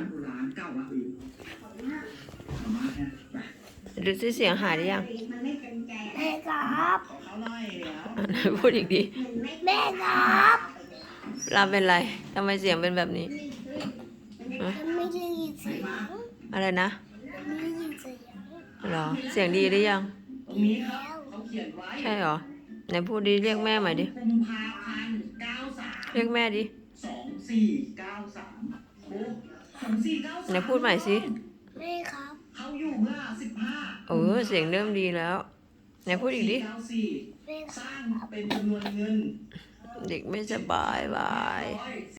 โบราณเก่าอ่ะมาเนี่ยไป ดูสิเสียงหายหรือยัง แม่ครับ เขาหน่อยเดี๋ยว พูดอีกดิ แม่ครับ เราเป็นไรทำไมเสียงเป็นแบบนี้ ฉันไม่ได้ยินเสียง อะไรนะ ไม่ได้ยินเสียง เหรอเสียงดีหรือยัง ตรงนี้ครับเขาเขียนไว้ ใช่เหรอไหนพูดดิเรียกแม่ใหม่ดิ กุมภาพันธ์93 เรียกแม่ดิ 2493โอ้2493 ไหนพูดใหม่สิ แม่ครับ เขาอยู่เมื่อ15 เสียงเริ่มดีแล้วไหนพูดอีกดิ 94 แม่ค ส รับ ร้างเป็นจำนวนเงิน เด็กไม่สบายบาย